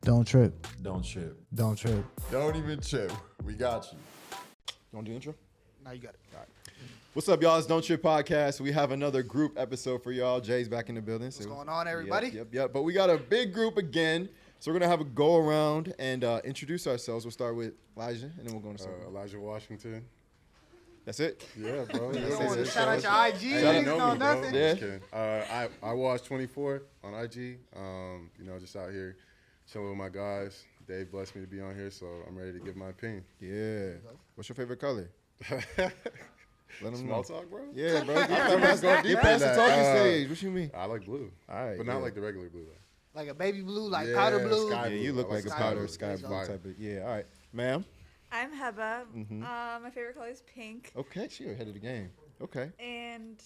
Don't trip. Don't trip. Don't trip. Don't even trip. We got you. You want to do the intro? Now you got it. All right. What's up, y'all? It's Don't Trip Podcast. We have another group episode for y'all. Jay's back in the building. What's going on, everybody? Yep. But we got a big group again. So we're going to have a go around and introduce ourselves. We'll start with Elijah, and then we'll go into Elijah Washington. That's it? Yeah, bro. You don't want to shout out your IG? Shout out No, me, bro. nothing. Yeah. Just kidding. I watched 24 on IG. Just out here chilling with my guys. Dave blessed me to be on here, so I'm ready to give my opinion. Yeah. What's your favorite color? Let them Small know. talk, bro? Yeah, bro. I thought we was going deep Get past in the that. talking stage. What you mean? I like blue. All right. But not like the regular blue, though. Like a baby blue, like Yeah, powder blue. sky Yeah, you blue. look I like a like powder sky sky blue. blue type of. Yeah, all right. Ma'am? I'm Heba. Mhm. My favorite color is pink. Okay, she ahead of the game. Okay. And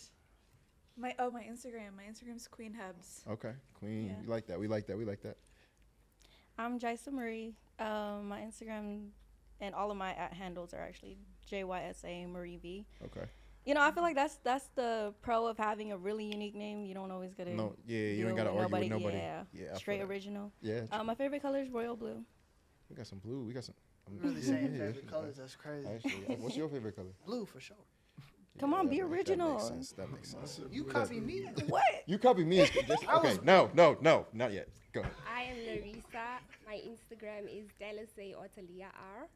my Instagram. My Instagram's Queen Hubs. Okay. Queen. Yeah. We like that. We like that. I'm Jysa Marie. My Instagram and all of my handles are actually JYSA Marie V. Okay. You know, I feel like that's the pro of having a really unique name. You don't always gotta. No, yeah, you deal ain't gotta with argue with nobody. Yeah, Yeah, I feel straight that. original. Yeah. My favorite color is royal blue. We got some blue. We got some. Really yeah, saying yeah, favorite colors. That's crazy. Actually, what's your favorite color? Blue for sure. Come on, be that original. That makes sense. You copy me. What? You copy me. Okay. No, not yet. Go. I am Larissa. My Instagram is Dallasay Otalia R.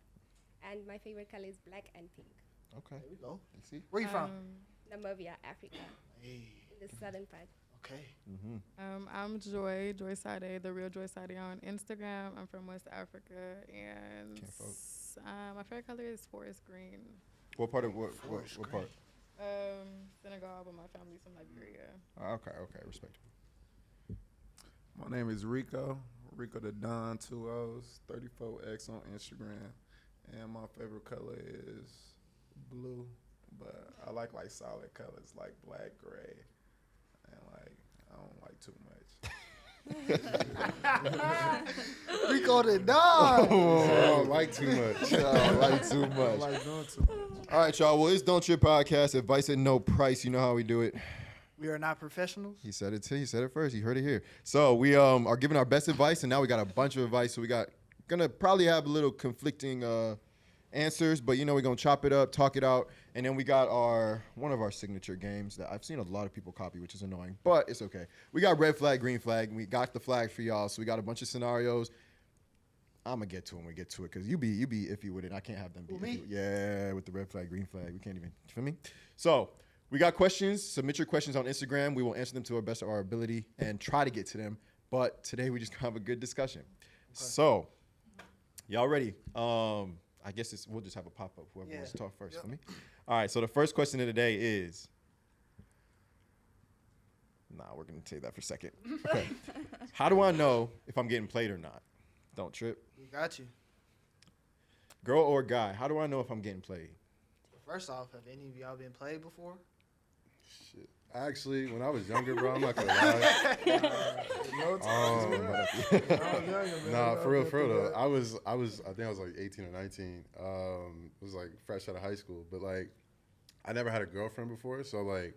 And my favorite color is black and pink. Okay. There we go. You see? Where you from? Namibia, Africa, Hey. in the southern part. Okay. I'm Joy Sade, the real Joy Sade on Instagram. I'm from West Africa, and Can't vote. my favorite color is forest green. What part of what part? Senegal, but my family's from Liberia. Okay. Respect. My name is Rico the Don, 2 O's, 34X on Instagram, and my favorite color is blue, but I like solid colors like black, gray, and I don't like too much. Rico the dog. I don't like too much. I like too I much. like doing too much. All right, y'all. Well, it's Don't Trip Podcast. Advice at no price. You know how we do it. We are not professionals. He said it too. He said it first. You heard it here. So we are giving our best advice, and now we got a bunch of advice. So we gonna probably have a little conflicting answers, but we're gonna chop it up, talk it out, and then we got one of our signature games that I've seen a lot of people copy, which is annoying, but it's okay. We got red flag, green flag, and we got the flag for y'all. So we got a bunch of scenarios. I'm gonna get to them when we get to it, because you be iffy with it. I can't have them be Who, me? iffy. Yeah, with the red flag, green flag, we can't even. You feel me? So we got questions. Submit your questions on Instagram. We will answer them to our best of our ability and try to get to them. But today we just have a good discussion. So y'all ready? I guess we'll just have a pop up. Whoever wants to talk first for me. All right. So the first question of the day is. We're gonna take that for a second. Okay. How do I know if I'm getting played or not? Don't trip. We got you. Girl or guy? How do I know if I'm getting played? First off, have any of y'all been played before? Shit. Actually, when I was younger, bro, I'm not gonna lie. Nah, for real though. I think I was like 18 or 19. It was like fresh out of high school, but like I never had a girlfriend before, so like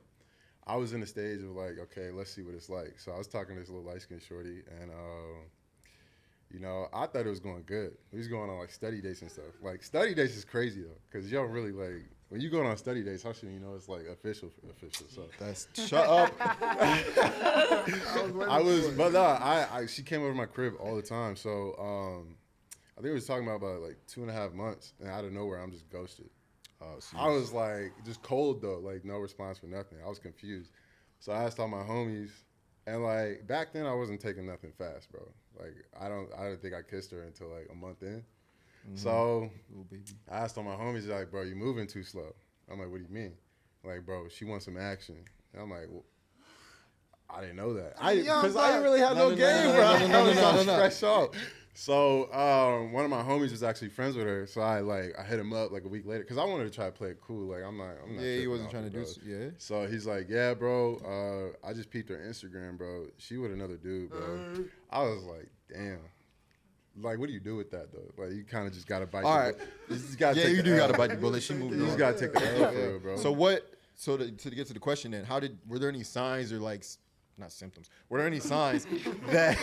I was in the stage of like, okay, let's see what it's like. So I was talking to this little light skinned shorty, and I thought it was going good. We was going on like study dates and stuff. Like study dates is crazy though, because you don't really like when you going on study dates. How should you know it's like official? So That's shut up. She came over to my crib all the time. So I think we was talking about like 2.5 months, and out of nowhere, I'm just ghosted. I was like just cold though, like no response for nothing. I was confused. So I asked all my homies, and like back then I wasn't taking nothing fast, bro. Like I didn't think I kissed her until like a month in. So Little baby. I asked all my homies, like, bro, you moving too slow. I'm like, what do you mean? Like, bro, she wants some action. And I'm like, well, I didn't know that. Because I didn't really have no game, bro. I was fresh out. So one of my homies was actually friends with her. So I hit him up like a week later because I wanted to try to play it cool. Like I'm not. Yeah, he wasn't trying to bro. do. Yeah. So he's like, yeah, bro. I just peeped her Instagram, bro. She with another dude, bro. I was like, damn. Like, what do you do with that though? Like, you kind of just gotta bite. All right. You just gotta Yeah, take you the do L. gotta bite the bullet. She moved You on. just gotta take the L for real, bro. So what? So to get to the question then, were there any signs or like not symptoms. Were there any signs that?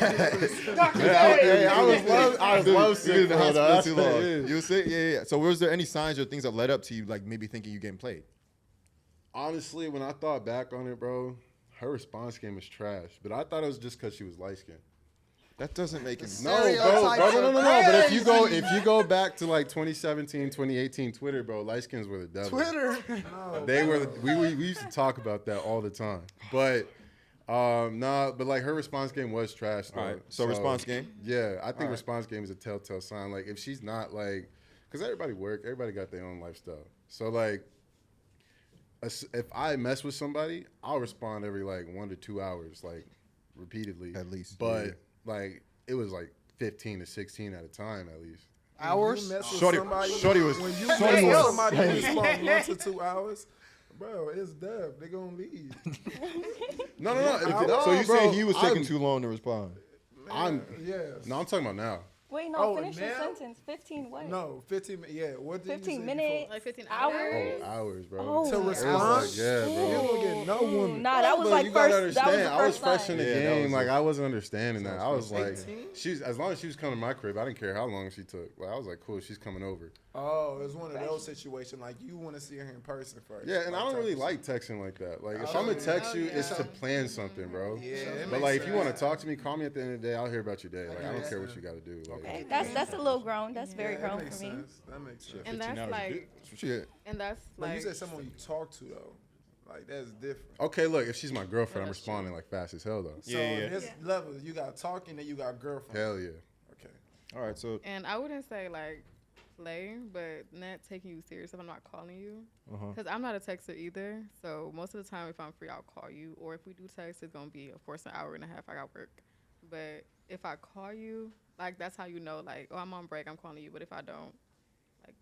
I was love sick. You in the bro. hospital That's too what it long. is. You were sick? Yeah. So was there any signs or things that led up to you, like maybe thinking you getting played? Honestly, when I thought back on it, bro, her response game was trash. But I thought it was just because she was light skinned. That doesn't make it. No, bro, no. But if you go back to like 2017, 2018 Twitter, bro, light skins were the devil. Twitter. They were. We used to talk about that all the time. But but like her response game was trash. Though. All right. So response game. Yeah, I think right. response game is a telltale sign. Like if she's not like, because everybody got their own lifestyle. So like, if I mess with somebody, I'll respond every like 1 to 2 hours, like repeatedly At least. But Yeah. like it was like 15 to 16 at a time at least. Hours. You mess with Shorty was. When you Shorty mess with was. somebody who respond 1 to 2 hours, bro, it's dub. They gonna leave. No. So you bro, saying he was taking I'm- too long to respond? Yes. No, I'm talking about now. Wait, no, Oh, finish your now? sentence. 15 what? No, 15. Yeah, what did 15 you say minutes. Like 15 hours. Oh, hours, bro. Oh, To It was respond? like, yeah, bro. You don't get no woman. Nah, that was But like you gotta first. That was understand, the I was first fresh in sign. the Yeah, that game. was Like it. I wasn't understanding that. I was like, 18? she's as long as she was coming to my crib, I didn't care how long she took. Like I was like, cool, she's coming over. Oh, it's one of those situations like you want to see her in person first. Yeah, and I don't really type like texting like that. Like if Oh, I'm gonna text yeah. you, it's Oh, to yeah. plan something, bro. Yeah, that But makes like if you want sense. to talk to me, call me at the end of the day. I'll hear about your day. Like I don't makes care what sense. you got to do. Like, Okay, that's a little grown. That's very Yeah, that grown makes for me. sense. That makes sense. And that's like, That's what she had. and that's But you like, said someone you talk to though, like that's different. okay, look, if she's my girlfriend, I'm that's true. responding like fast as hell though. So Yeah, yeah. in this level, you got talking, then you got girlfriend. Hell yeah. Okay. All right. So. and I wouldn't say like play, but not taking you serious if I'm not calling you. Because I'm not a texter either. So most of the time, if I'm free, I'll call you. Or if we do text, it's going to be, of course, an hour and a half. I got work. But if I call you, like, that's how you know, like, oh, I'm on break, I'm calling you. But if I don't, like,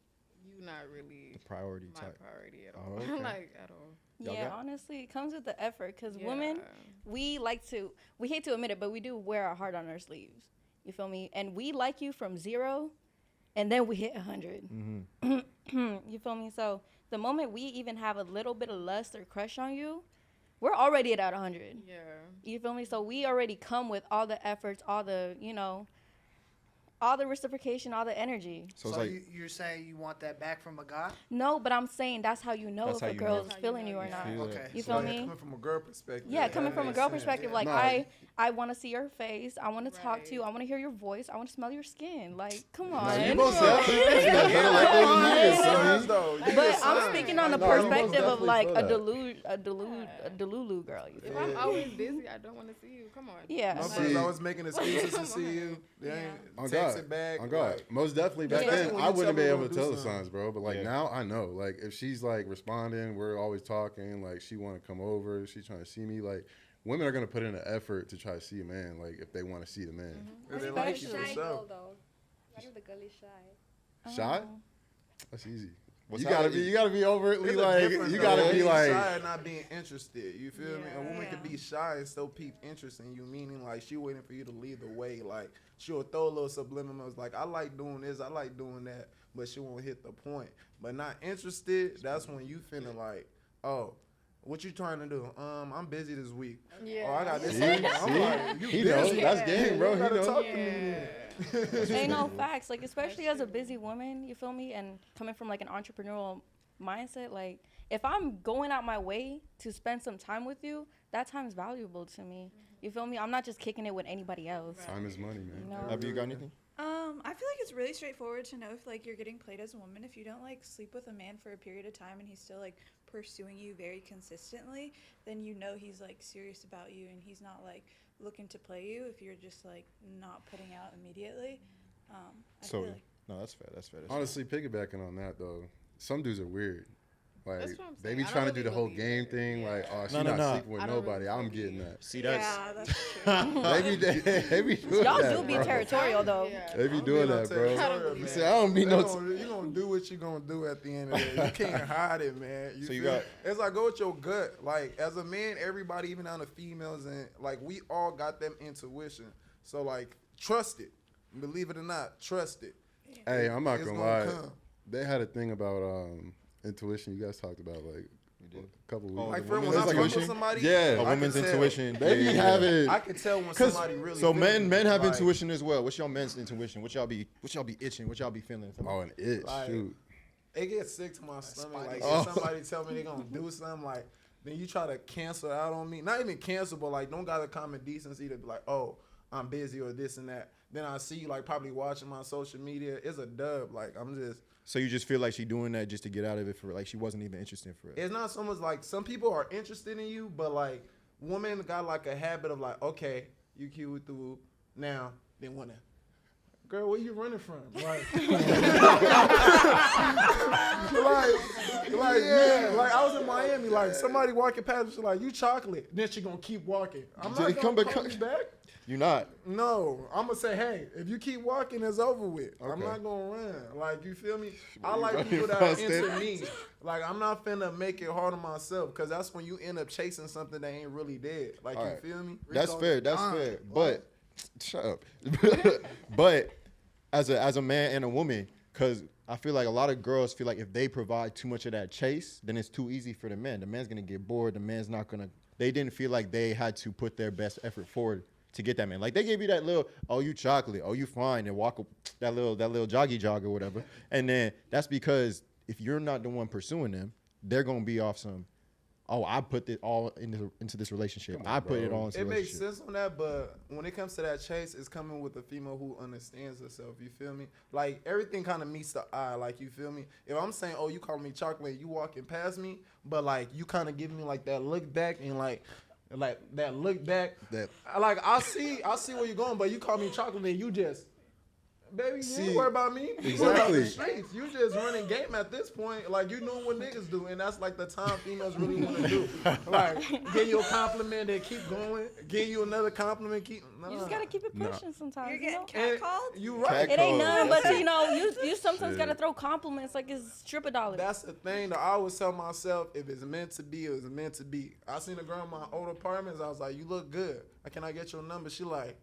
you not really Priority my type. priority at Oh, all. okay. Like, at all. Y'all Yeah, got- honestly, it comes with the effort. Because Yeah. women, we hate to admit it, but we do wear our heart on our sleeves. You feel me? And we like you from 0, and then we hit 100. You feel me? So the moment we even have a little bit of lust or crush on you, we're already at 100. Yeah. You feel me? So we already come with all the efforts, all the, all the reciprocation, all the energy. So So, it's like. you're saying you want that back from a guy? No, but I'm saying that's how you know That's if how a you girl know. is That's how you feeling know you or you not. feel it. Okay. You So feel like, me? coming from a girl perspective. Yeah, coming that from a makes girl sense. perspective, like Nah. I want to see your face, I want to talk to you, I want to hear your voice, I want to smell your skin. Like, come on. You most definitely better like those niggas, Signs, son. though. You But get I'm signs. speaking on the No, you most perspective of definitely like feel a that. delulu girl. You If feel? I'm always busy, I don't want to see you. Come on. Yeah. My like- friends See- always making excuses to see you. They Yeah. ain't On text God, it back. on God. like, Most definitely back Yeah. then, When I you wouldn't tell be her able to to do tell the something. signs, bro. But like Yeah. now, I know. Like if she's like responding, we're always talking. Like she want to come over, she's trying to see me. Like women are gonna put in an effort to try to see a man. Like if they want to see the man. if they What like if you the for shy sure. girl though? What if the girl is shy? Shy? Oh. That's easy. What's You gotta happening? be overtly It's a like. difference, You though. gotta be Being like. shy and not being interested. You feel me? A woman Yeah. can be shy and still peep interest in you, meaning like she waiting for you to lead the way. Like she'll throw a little subliminals, like I like doing this, I like doing that, but she won't hit the point. But not interested. That's when you feeling like, oh, what you trying to do? I'm busy this week. Yeah. Oh, I got this. See? I'm like, you He busy. knows. That's game, bro. You He gotta knows. talk to me. Yeah. then. Ain't no facts. Like, especially as a busy woman, you feel me? And coming from like an entrepreneurial mindset, like if I'm going out my way to spend some time with you, that time's valuable to me. You feel me? I'm not just kicking it with anybody else. Time is money, man. You know? Have you got anything? I feel like it's really straightforward to know if like you're getting played as a woman. If you don't like sleep with a man for a period of time and he's still like pursuing you very consistently, then you know he's like serious about you and he's not like looking to play you if you're just like not putting out immediately. I So feel like no, that's fair. That's fair. That's fair. Honestly, piggybacking on that though, some dudes are weird. Like That's what I'm they saying. be I don't trying to do really the whole believe game it. thing. Yeah. Like, oh, she's No, no, not no. sleeping with I don't nobody. really I'm believe getting it. that. See, that's yeah, that's true. They be doing Y'all that, do be bro. territorial though. Yeah. They be Don't doing no that, bro. territorial, You man. say, I don't be They no gonna- you gonna do what you gonna do at the end of the day. You can't hide it, man. So you feel got- me? It's like go with your gut. Like as a man, everybody, even down to females, and like we all got them intuition. So like trust it. Believe it or not, trust it. Hey, I'm not It's gonna gonna lie. come. They had a thing about intuition. You guys talked about like couple weeks. Oh, Like the for when women's I fuck with intuition? somebody, Yeah. A I woman's can tell. intuition. They be yeah. having. I can tell when 'Cause- somebody really. So feeling men me, have like, intuition as well. What's your men's intuition? What y'all be itching? What y'all be feeling? Oh, an itch. Like, Shoot. It gets sick to my stomach. Like Oh. if somebody tell me they gonna do something, like then you try to cancel out on me. Not even cancel, but like don't got the common decency to be like, oh, I'm busy or this and that. Then I see you like probably watching my social media. It's a dub. Like I'm just. So you just feel like she doing that just to get out of it for like she wasn't even interested for it. It's not so much like some people are interested in you, but like women got like a habit of like, okay, you cute with the woo. Now they wanna. Girl, where you running from? Like, like I was in Miami. Like somebody walking past, she like, you chocolate. Then she gonna keep walking. I'm not Come gonna back- call you back. You not. No, I'm gonna say, hey, if you keep walking, it's over with. I'm Okay. not gonna run. Like, you feel me? I You like running people that are from into it? me. Like, I'm not finna make it hard on myself, because that's when you end up chasing something that ain't really dead. Like, All you right. feel me? That's Rico fair. That's Don. fair. But shut up. But as a man and a woman, because I feel like a lot of girls feel like if they provide too much of that chase, then it's too easy for the man. The man's gonna get bored. The man's not gonna. They didn't feel like they had to put their best effort forward to get that man. Like they gave you that little, oh you chocolate, oh you fine, and walk that little joggy jog or whatever. And then that's because if you're not the one pursuing them, they're gonna be off some. Oh, I put it all into this relationship. Come on, I put it bro. all into It the makes relationship. sense on that, but when it comes to that chase, it's coming with a female who understands herself. You feel me? Like everything kind of meets the eye. Like you feel me? If I'm saying, oh, you call me chocolate, you walking past me, but like you kind of give me like that look back and like that look back. That Like I see where you're going, but you call me chocolate and you just. Baby, you ain't worry about me. You worry about the Exactly. streets. You just running game at this point. Like, you doing what niggas do, and that's like the time females really want to do. Like, give you a compliment and keep going. Give you another compliment, keep. Nah. You just gotta keep it pushing sometimes. You're you know? getting catcalled? You right. It ain't Catcall. none, but you know, you sometimes Shit. gotta throw compliments like it's strip $1. That's the thing that I always tell myself, if it's meant to be, it's meant to be. I seen a girl in my old apartments. I was like, you look good. Can I get your number? She like,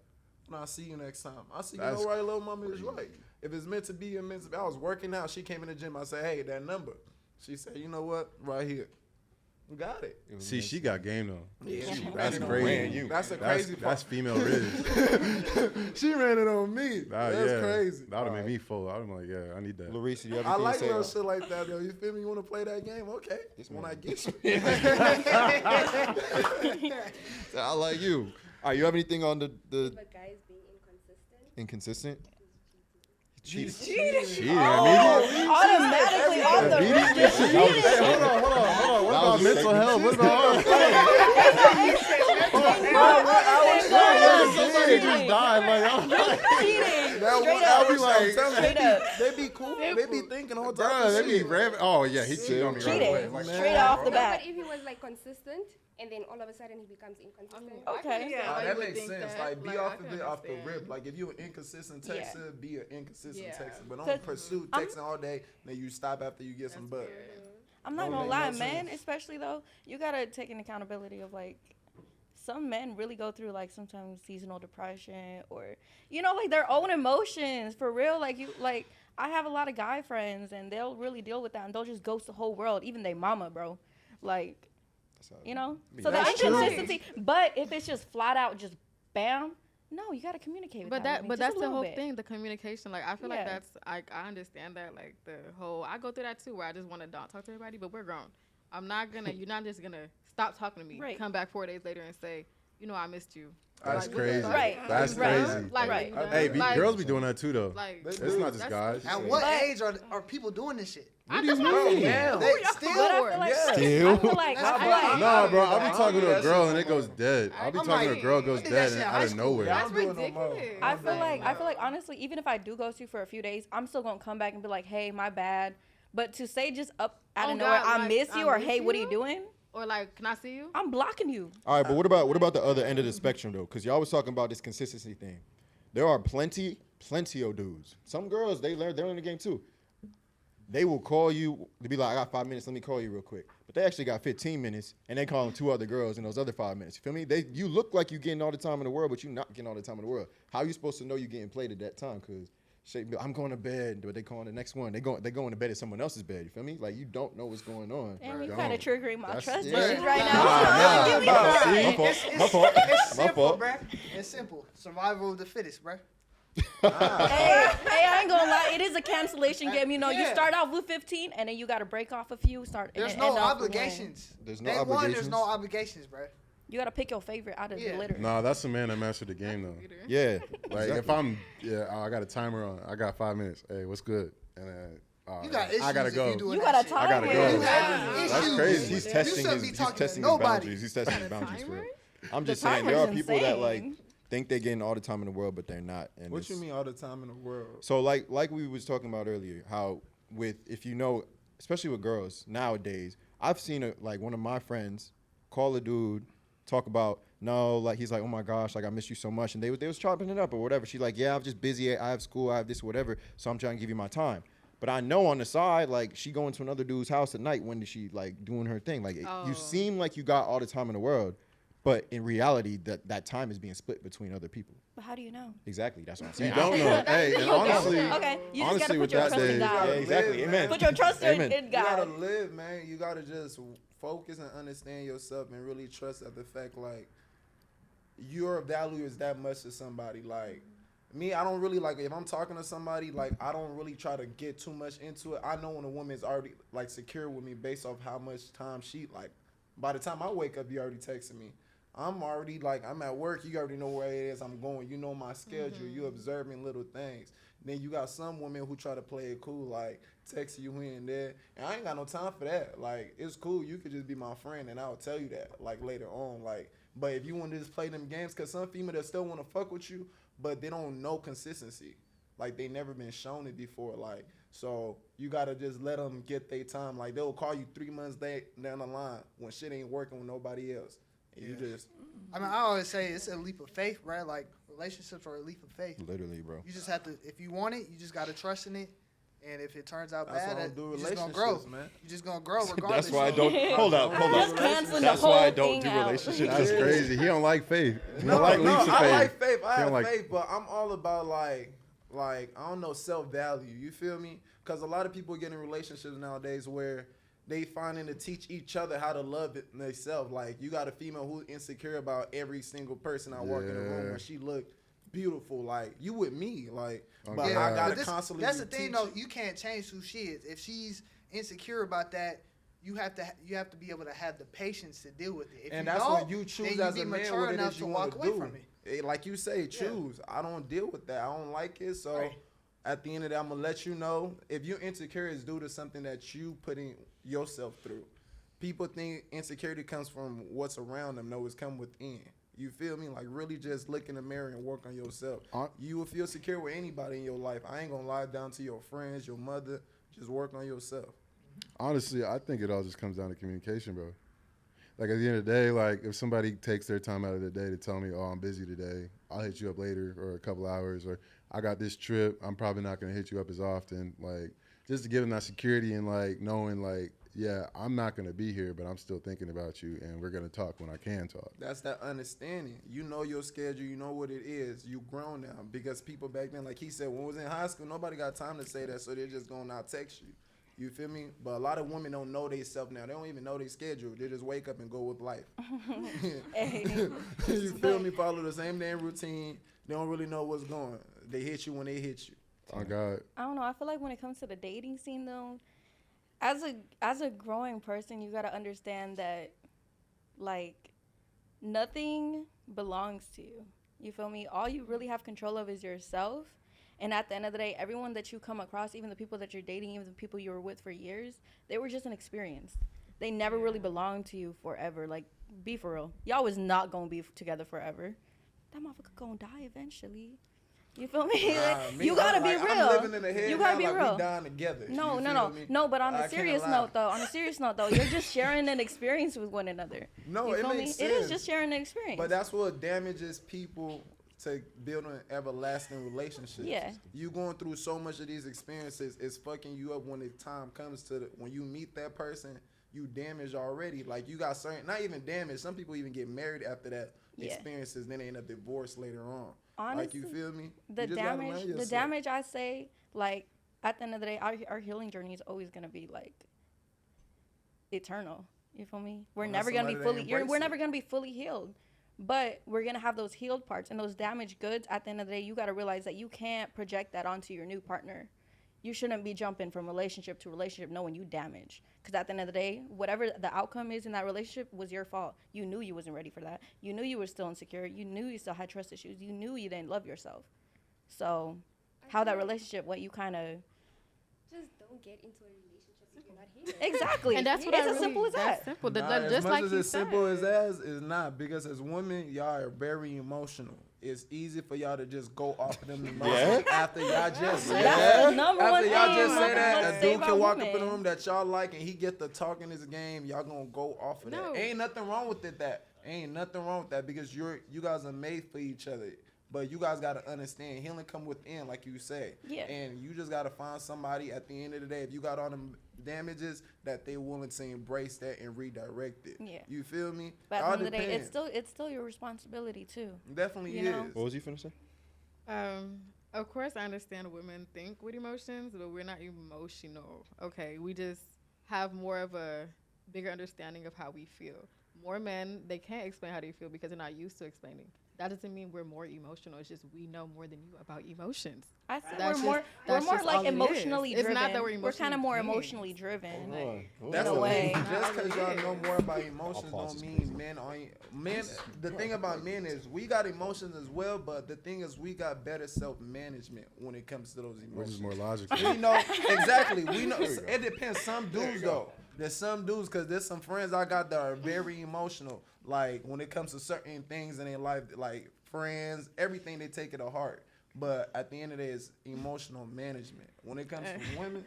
no, I'll see you next time. I see, you That's know right, little mama is right. If it's meant to be, it's meant to be. I was working out. She came in the gym. I said, hey, that number. She said, you know what? Right here. Got it. see, she got game though. Yeah, she That's ran it on crazy. me. That's the crazy part. That's female riz. She ran it on me. Nah, That's yeah. crazy. That would have made me fold. I'd be like, yeah, I need that. Larissa, you have I anything like to say? little shit like that, though. You feel me? You want to play that game? Okay. When I get you. I like you. All right, you have anything on the But guys being inconsistent. inconsistent? Cheating. Cheating. Automatically off the rip. Hey, hold on. What That about was a mental segment. health? What about somebody just died? Like, Cheating. That Straight one, up. I be like, Straight up. they be cool. They be thinking all the bruh, time. they be ramming. Oh yeah, he cheated on me right away. Cheating. Like, Straight off the No, bat. but if he was like consistent and then all of a sudden he becomes inconsistent. Okay. Yeah, That makes sense. Like, be I off can of it off the understand. rip. Like, if you an inconsistent Yeah. texter, be an inconsistent Yeah. texter. But Cause don't pursue I'm- texting all day, then you stop after you get some butt. I'm not Don't gonna make lie, no man. sense. Especially though, you gotta take an accountability of like, some men really go through like sometimes seasonal depression or, you know, like their own emotions for real. Like I have a lot of guy friends and they'll really deal with that and they'll just ghost the whole world, even their mama, bro. Like, you know. So the that's true. inconsistency. But if it's just flat out, just bam. No, you gotta communicate with But that. with me but just that's a the little whole bit. thing, the communication. Like I feel like Yeah. that's I understand that, like the whole I go through that too, where I just want to not talk to everybody, but we're grown. I'm not gonna you're not just gonna stop talking to me, Right. come back 4 days later and say, you know, I missed you. That's Like, what the crazy. fuck? Right. That's Right. crazy. Like, Right. Hey, like, girls be doing that too though. like They It's do. not just That's- guys. At what age are people doing this shit? that's what I'm saying. Now. They But still. I feel like Yeah. I feel like That's I feel why like No, bro, I'll I be talking do to a that girl shit and it no goes more. dead. I'll be I'm talking to a like, girl, I goes did dead that and shit in out high of school. nowhere. Yeah, I That's don't do it no more. ridiculous. I feel like honestly, even if I do ghost you for a few days, I'm still gonna come back and be like, hey, my bad. But to say just up out Oh, of nowhere, God, I like, miss I you or miss hey, what are you you? doing? Or like, can I see you? I'm blocking you. All right, but what about the other end of the spectrum though? Because y'all was talking about this consistency thing. There are plenty of dudes. Some girls they're in the game too. They will call you to be like, I got 5 minutes. Let me call you real quick. But they actually got 15 minutes, and they calling 2 other girls in those other 5 minutes. You feel me? You look like you getting all the time in the world, but you not getting all the time in the world. How you supposed to know you getting played at that time? Because I'm going to bed, but they calling the next one. They going to bed at someone else's bed. You feel me? Like you don't know what's going on. And you kind of triggering my trust yeah. issues right Nah, now. my fault. It's My simple, fault. bruh. It's simple. Survival of the fittest, bruh. Hey, I ain't gonna lie. It is a cancellation game. You know, you Yeah. start off with 15, and then you got to break off a few. There's and no end off with obligations. There's no Day one, obligations. there's no obligations, bruh. You got to pick your favorite out of Yeah. the litter. Nah, that's the man that mastered the game though. Yeah. Like if I got a timer on. I got 5 minutes. Hey, what's good? And then You got issues I gotta if go. you doing You that got a shit. I gotta timer. go. You have That's issues. crazy. He's You testing shouldn't his be talking to testing his nobody. boundaries. He's testing his boundaries for real. I'm just The saying there are timer's people that like insane. think they're getting all the time in the world, but they're not. And What it's- you mean all the time in the world? So like we was talking about earlier, how if you know, especially with girls nowadays, I've seen like one of my friends call a dude, talk about no, like he's like, oh my gosh, like I miss you so much, and they was chopping it up or whatever. She's like, yeah, I'm just busy, I have school, I have this, whatever, so I'm trying to give you my time. But I know on the side, like she going to another dude's house at night when she like doing her thing. Like you seem like you got all the time in the world, but in reality, that time is being split between other people. But how do you know? Exactly, that's what I'm You saying. don't know. Hey, and honestly, Okay, you just gotta honestly, put with your that trust in day, God. Yeah, exactly. Live, Amen. man. Put your trust in Amen. You gotta God. live, man. You gotta just focus and understand yourself and really trust that the fact, like, your value is that much to somebody. Like, me, I don't really, like, if I'm talking to somebody, like, I don't really try to get too much into it. I know when a woman's already, like, secure with me based off how much time she, like, by the time I wake up, you already texting me. I'm already, like, I'm at work. You already know where it is I'm going. You know my schedule. You observing little things. Then you got some women who try to play it cool, like, text you here and there. And I ain't got no time for that. Like, it's cool. You could just be my friend, and I'll tell you that, like, later on. Like, but if you want to just play them games, because some female that still want to fuck with you, but they don't know consistency. Like, they never been shown it before. Like, so you got to just let them get their time. Like, they'll call you 3 months down the line when shit ain't working with nobody else. And you just... I mean, I always say it's a leap of faith, right? Like, relationships are a leap of faith. Literally, bro. You just have to, if you want it, you just got to trust in it. And if it turns out That's bad, why I do you're just going to grow. relationships, man. You're just going to grow regardless. That's why I don't. Hold up. Just canceling the That's whole why I don't thing do out. relationships. that's crazy. He don't like faith. He No, don't like leaps of I faith. like faith. I He have don't like- faith, but I'm all about like I don't know, self-value. You feel me? Because a lot of people get in relationships nowadays where they finding to teach each other how to love it themselves. Like, you got a female who's insecure about every single person I walk in the room Yeah. when she look beautiful. Like, you with me, like, Oh, but yeah. I But gotta this- constantly. that's the thing, teach though. you. You can't change who she is. If she's insecure about that, you have to be able to have the patience to deal with it. If And you that's don't, what you choose then you as be a man mature what it enough is to you walk want away to do. from it. Like you say, choose. I don't deal with that. I don't like it. So Right. at the end of the day, I'm gonna let you know if you're insecure, it's due to something that you putting yourself through. People think insecurity comes from what's around them. No, it's come within. You feel me? Like, really just look in the mirror and work on yourself. You will feel secure with anybody in your life. I ain't gonna lie down to your friends, your mother. Just work on yourself. Honestly, I think it all just comes down to communication, bro. Like, at the end of the day, like, if somebody takes their time out of their day to tell me, oh, I'm busy today, I'll hit you up later or a couple hours, or I got this trip, I'm probably not going to hit you up as often. Like, just to give them that security and, like, knowing, like, yeah, I'm not going to be here, but I'm still thinking about you, and we're going to talk when I can talk. That's that understanding. You know your schedule. You know what it is. You grown now. Because people back then, like he said, when we was in high school, nobody got time to say that, so they're just going to out text you. You feel me? But a lot of women don't know themselves now. They don't even know their schedule. They just wake up and go with life. You feel me? Follow the same damn routine. They don't really know what's going. They hit you when they hit you. Oh, God. I don't know. I feel like when it comes to the dating scene, though, as a growing person, you gotta understand that, like, nothing belongs to you. You feel me? All you really have control of is yourself. And at the end of the day, everyone that you come across, even the people that you're dating, even the people you were with for years, they were just an experience. They never really belonged to you forever. Like, be for real. Y'all was not gonna be together forever. That motherfucker gonna die eventually. You feel me? Like, Me, you gotta I'm be like, real. I'm living in the head You gotta now, be like real. we dying together. No, You no, feel no, me? no. But on I a can't serious lie. note, though, you're just sharing an experience with one another. No, you it feel makes me? It is sense. just sharing an experience. But that's what damages people to build an everlasting relationship. Yeah. You going through so much of these experiences, it's fucking you up when the time comes to when you meet that person, you damaged already. Like, you got certain, not even damaged, some people even get married after that Yeah. experiences, then they end up divorced later on. Honestly, Like, you feel me? the You just gotta know damage, the yourself. damage, I say, like, at the end of the day, our healing journey is always gonna be like eternal. You feel me? We're Unless never gonna be somebody fully. embrace We're it. never gonna be fully healed, but we're gonna have those healed parts and those damaged goods. At the end of the day, you gotta realize that you can't project that onto your new partner. You shouldn't be jumping from relationship to relationship knowing you damaged. Because at the end of the day, whatever the outcome is in that relationship was your fault. You knew you wasn't ready for that. You knew you were still insecure. You knew you still had trust issues. You knew you didn't love yourself. So, how that relationship, what you kind of Just don't get into a relationship if you're not here. exactly, And that's what it's I as really, simple as that's that. simple. Nah, Just as much like as you it's simple as said. that is not, because as women, y'all are very emotional. It's easy for y'all to just go off of them emotions after y'all just say That's that. the number After one y'all thing. just say that, Let's a save dude our can walk up in the women. room that y'all like and he get the talking his game, y'all gonna go off of No. that. Ain't nothing wrong with it. Ain't nothing wrong with that, because you guys are made for each other. But you guys gotta understand, healing come within, like you say. Yeah. And you just gotta find somebody at the end of the day, if you got all them damages, that they willing to embrace that and redirect it. Yeah. You feel me? But at All the end of the day, depends. it's still your responsibility too. Definitely you know? is. What was you finna say? Of course, I understand women think with emotions, but we're not emotional. Okay, we just have more of a bigger understanding of how we feel. More men, they can't explain how they feel because they're not used to explaining. That doesn't mean we're more emotional. It's just we know more than you about emotions. I say That's we're just more all like it is. emotionally It's driven. not that we're kind of emotionally more beings. emotionally driven. That's in a the way. thing. Just because y'all It know is. more about emotions Applause don't is mean crazy. men are men. The thing about men is we got emotions as well, but the thing is we got better self management when it comes to those Which emotions. is more logical. We know exactly. We know it depends. Some dudes though. There's some dudes, because there's some friends I got that are very emotional. Like when it comes to certain things in their life, like friends, everything they take it to heart. But at the end of the day, it's emotional management. When it comes to women,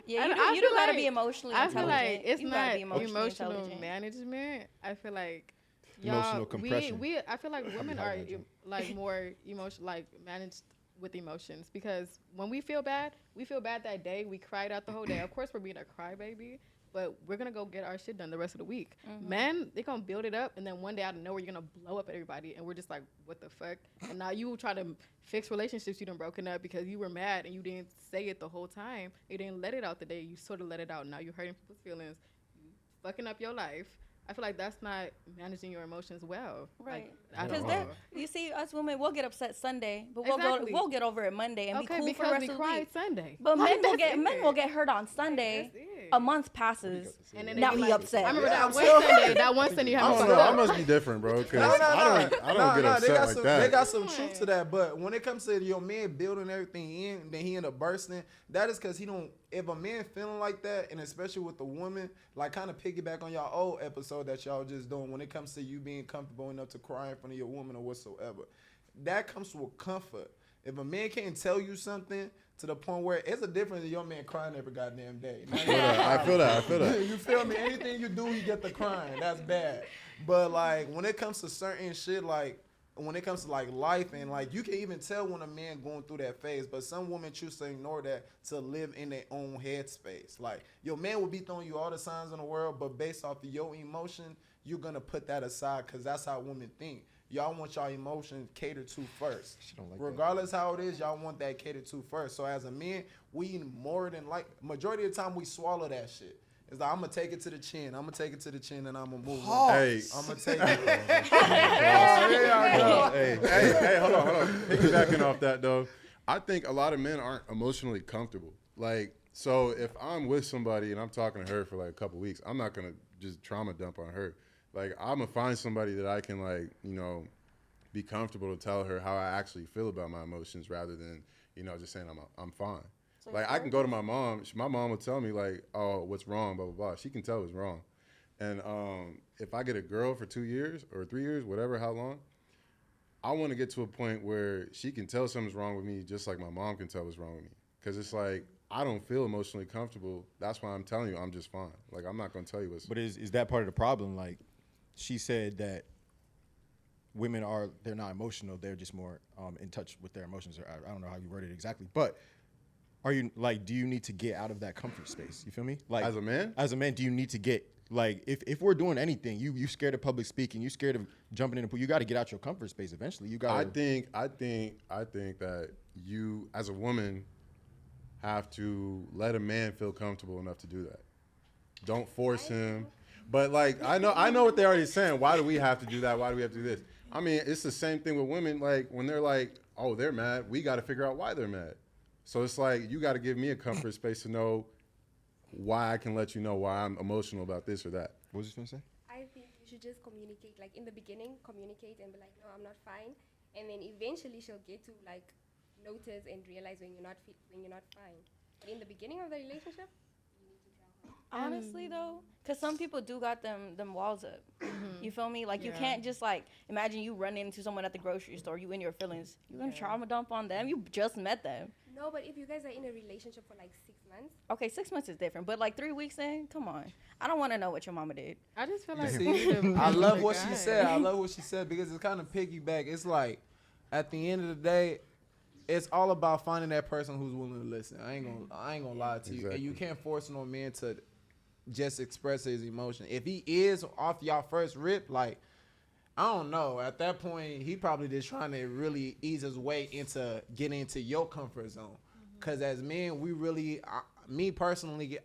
Yeah, I you feel do gotta like- be emotionally I intelligent. feel like it's you gotta not be emotionally emotional intelligent. management. I feel like Emotional y'all, compression. I feel like women had are that joke. like more like managed with emotions, because when we feel bad that day. We cried out the whole day. Of course, we're being a crybaby, but we're gonna go get our shit done the rest of the week. Men, they gonna build it up, and then one day out of nowhere, you're gonna blow up at everybody, and we're just like, what the fuck? And now you try to fix relationships you done broken up because you were mad and you didn't say it the whole time. You didn't let it out the day. You sort of let it out. Now you're hurting people's feelings. You fucking up your life. I feel like that's not managing your emotions well. Right. Like, Because you see, us women, we'll get upset Sunday, but Exactly. we'll get over it Monday and okay, be cool because for the rest we of the cried week. Sunday. But men will That's get hurt on Sunday. That's it. A month passes, And then now they be he like, upset. I remember Yeah, that I'm one still- Sunday. That one Sunday you I had don't me know. I fucked up. must be different, bro. Because No, I don't they get got upset like some, that. They got some truth to that, but when it comes to your man building everything in, then he end up bursting. That is because he don't. If a man feeling like that, and especially with the woman, like kind of piggyback on y'all old episode that y'all just doing, when it comes to you being comfortable enough to cry in front of your woman or whatsoever, that comes with comfort. If a man can't tell you something to the point where it's a difference in your man crying every goddamn day. Now, I feel that. you feel me? Anything you do, you get the crying. That's bad. But like when it comes to certain shit, like when it comes to like life and like you can even tell when a man going through that phase. But some women choose to ignore that to live in their own headspace. Like your man will be throwing you all the signs in the world, but based off of your emotion, you're gonna put that aside because that's how women think. Y'all want y'all emotions catered to first. don't like that. Regardless how it is, y'all want that catered to first. So as a man, we more than like majority of the time we swallow that shit. It's like I'm gonna take it to the chin. I'm gonna take it to the chin and I'm gonna move on. Hey, I'm gonna take it. hey, hold on. Piggybacking off that though, I think a lot of men aren't emotionally comfortable. Like, so if I'm with somebody and I'm talking to her for like a couple weeks, I'm not gonna just trauma dump on her. Like, I'm gonna find somebody that I can like, be comfortable to tell her how I actually feel about my emotions rather than, just saying I'm fine. So Like, I can go to my mom. My mom will tell me like, oh, what's wrong, blah blah blah. She can tell what's wrong. And if I get a girl for 2 years or 3 years, whatever, how long, I want to get to a point where she can tell something's wrong with me just like my mom can tell what's wrong with me. Because it's like, I don't feel emotionally comfortable. That's why I'm telling you I'm just fine. Like, I'm not going to tell you what's... But is that part of the problem? Like, she said that women they're not emotional. They're just more in touch with their emotions. Or I don't know how you worded it exactly. But are you, like, do you need to get out of that comfort space? You feel me? Like, As a man? As a man, do you need to get Like if we're doing anything, you scared of public speaking, you scared of jumping in the pool, you got to get out your comfort space eventually. You got. I think that you as a woman have to let a man feel comfortable enough to do that. Don't force him. But like I know what they're already saying. Why do we have to do that? Why do we have to do this? I mean, it's the same thing with women. Like when they're like, oh, they're mad, we got to figure out why they're mad. So it's like you got to give me a comfort space to know why I can let you know why I'm emotional about this or that. What was you gonna say? I think you should just communicate. Like in the beginning, communicate and be like, no, I'm not fine. And then eventually she'll get to like notice and realize when you're not fine. But in the beginning of the relationship, you need to tell her. Honestly though, because some people do got them walls up. You feel me? Like you can't just like imagine you run into someone at the grocery store, you in your feelings, you gonna trauma dump on them. You just met them. No, but if you guys are in a relationship for like 6 months. Okay, 6 months is different, but like 3 weeks in, come on. I don't want to know what your mama did. I just feel like I love what she said. I love what she said because it's kind of piggyback. It's like at the end of the day, it's all about finding that person who's willing to listen. I ain't gonna lie to you. Exactly. And you can't force no man to just express his emotion. If he is off y'all first rip, like I don't know. At that point, he probably just trying to really ease his way into getting into your comfort zone. Cause as men, we really, me personally,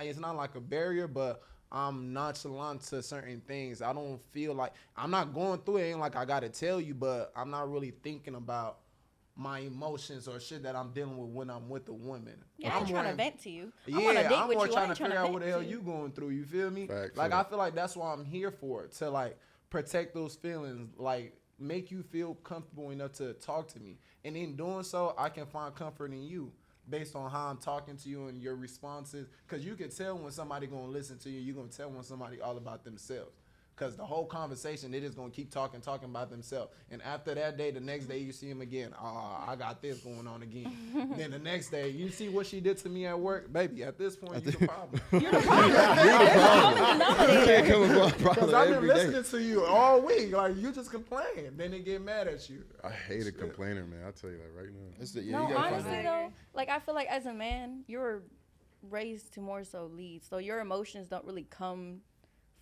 it's not like a barrier, but I'm nonchalant to certain things. I don't feel like I'm not going through it. Ain't like I gotta tell you, but I'm not really thinking about my emotions or shit that I'm dealing with when I'm with a woman. Yeah, I'm trying to vent to you. Yeah, I'm on a date I'm with more you. trying I to ain't trying figure to out what the vent hell to you going through. You feel me? Facts, Like yeah. I feel like that's why I'm here for, to like protect those feelings, like make you feel comfortable enough to talk to me. And in doing so, I can find comfort in you based on how I'm talking to you and your responses. Because you can tell when somebody going to listen to you. You're going to tell when somebody all about themselves. Because the whole conversation, they just going to keep talking about themselves. And after that day, the next day you see them again. I got this going on again. Then the next day, you see what she did to me at work. Baby, at this point, you're the problem. You're the problem. You can't come across Because problem I've been every day. listening to you all week. Like, you just complain. Then they get mad at you. I hate a complainer, man. I'll tell you that right now. No, honestly though, like I feel like as a man, you're raised to more so lead. So your emotions don't really come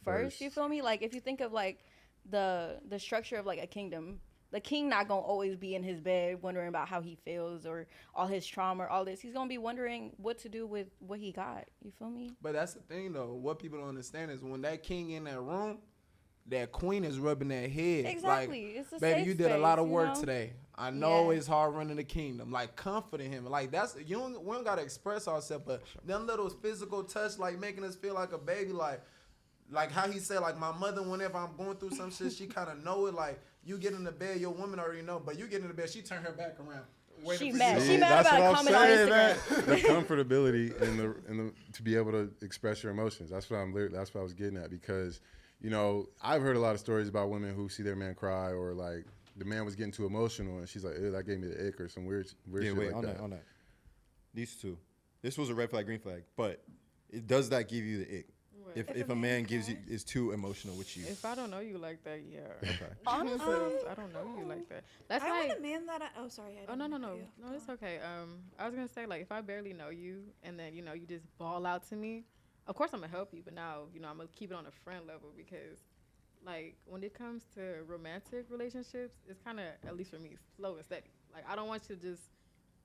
first. You feel me? Like if you think of like the structure of like a kingdom, the king not gonna always be in his bed wondering about how he feels or all his trauma or all this. He's gonna be wondering what to do with what he got. You feel me? But that's the thing, though. What people don't understand is when that king in that room, that queen is rubbing that head. Exactly. Like, It's a baby, safe you did a lot of space, work you know? today. I know it's hard running the kingdom. Like, comforting him. Like, we don't got to express ourselves, but them little physical touch, like, making us feel like a baby, like how he said, like, my mother, whenever I'm going through some shit, she kind of know it. Like, you get in the bed, your woman already know, but you get in the bed, she turn her back around. She for mad. you. She mad about a comment on Instagram. The comfortability in the to be able to express your emotions. That's what I was getting at, because you know I've heard a lot of stories about women who see their man cry, or like the man was getting too emotional and she's like, ew, that gave me the ick, or some weird shit wait, like that. on that. These two. This was a red flag, green flag, but does that give you the ick? Right. If a man is too emotional with you. If I don't know you like that, yeah. Okay. Honestly, I don't know you like that. That's I like. want a man that I. Oh, sorry. I Oh no didn't no know no you. no, it's okay. I was gonna say, like, if I barely know you and then you just ball out to me, of course I'm gonna help you, but now I'm gonna keep it on a friend level, because like when it comes to romantic relationships, it's kind of, at least for me, slow and steady. Like I don't want you to just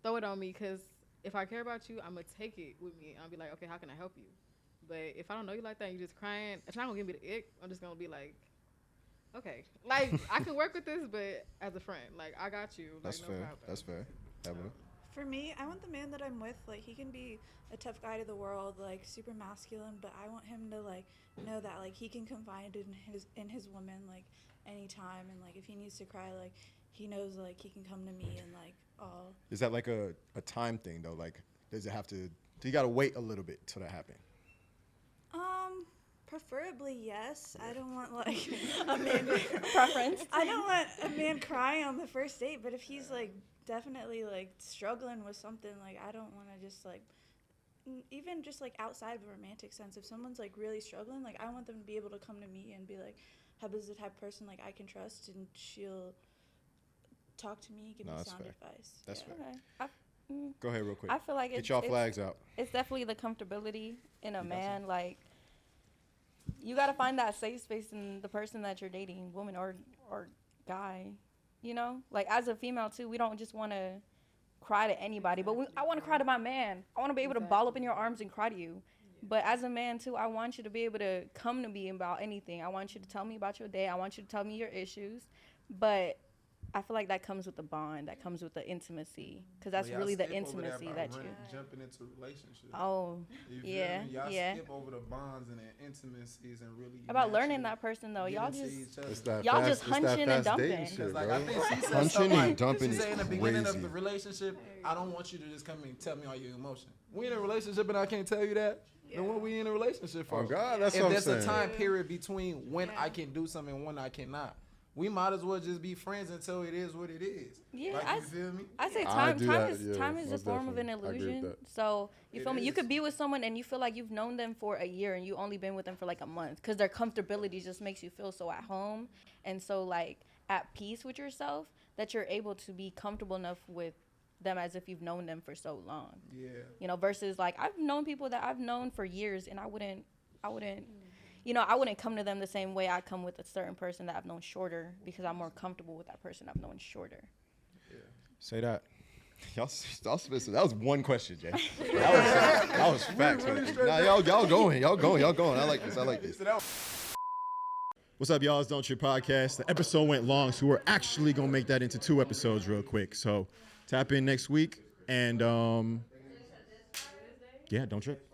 throw it on me, because if I care about you, I'm gonna take it with me and I'll be like, okay, how can I help you? But if I don't know you like that and you're just crying, it's not gonna give me the ick. I'm just gonna be like, okay, like I can work with this, but as a friend, like I got you. Like, That's no fair. problem. That's fair. Evelyn? For me, I want the man that I'm with, like, he can be a tough guy to the world, like, super masculine, but I want him to, like, know that, like, he can confide in his woman, like, anytime, and, like, if he needs to cry, like, he knows, like, he can come to me and, like, all. Is that like a time thing though? Like, does it have to? Do you gotta wait a little bit till that happen? Preferably yes. I don't want like a man preference. I don't want a man crying on the first date, but if he's like definitely like struggling with something, like I don't want to just like even just like outside of a romantic sense, if someone's like really struggling, like I want them to be able to come to me and be like, Heba's the type of person like I can trust, and she'll talk to me, give me sound advice. That's fair. Okay. Go ahead real quick. I feel like get y'all flags out. It's definitely the comfortability in a man. Like you gotta find that safe space in the person that you're dating, woman or guy. You know, like as a female too, we don't just want to cry to anybody, but I want to cry to my man. I want to be able to ball up in your arms and cry to you. But as a man too, I want you to be able to come to me about anything. I want you to tell me about your day. I want you to tell me your issues. But I feel like that comes with the bond. That comes with the intimacy, because that's really the intimacy that you. Jumping into relationships. Oh, yeah, Y'all yeah. skip over the bonds and the intimacies and really. About learning that person though, y'all just It's hunching and dumping. Because like I think she said Hunching something and like, dumping she is said in the beginning crazy. of the relationship, I don't want you to just come and tell me all your emotion. We in a relationship and I can't tell you that. Then what we in a relationship for? Oh God, that's if what I'm there's saying. a time period between when I can do something and when I cannot. We might as well just be friends until it is what it is. Yeah, like, you feel me? I say I time do time that, is yeah, time is a most form of an definitely. I agree with illusion. that. So you feel me? You is. could be with someone and you feel like you've known them for a year and you only been with them for like a month, because their comfortability just makes you feel so at home and so like at peace with yourself that you're able to be comfortable enough with them as if you've known them for so long. Yeah. You know, versus like I've known people that I've known for years and I wouldn't you know, I wouldn't come to them the same way I come with a certain person that I've known shorter, because I'm more comfortable with that person I've known shorter. Say that. Y'all spit. That was one question, Jay. That was facts. Nah, y'all going. I like this. What's up, y'all? It's Don't Trip Podcast. The episode went long, so we're actually gonna make that into 2 episodes real quick. So tap in next week and yeah, don't trip.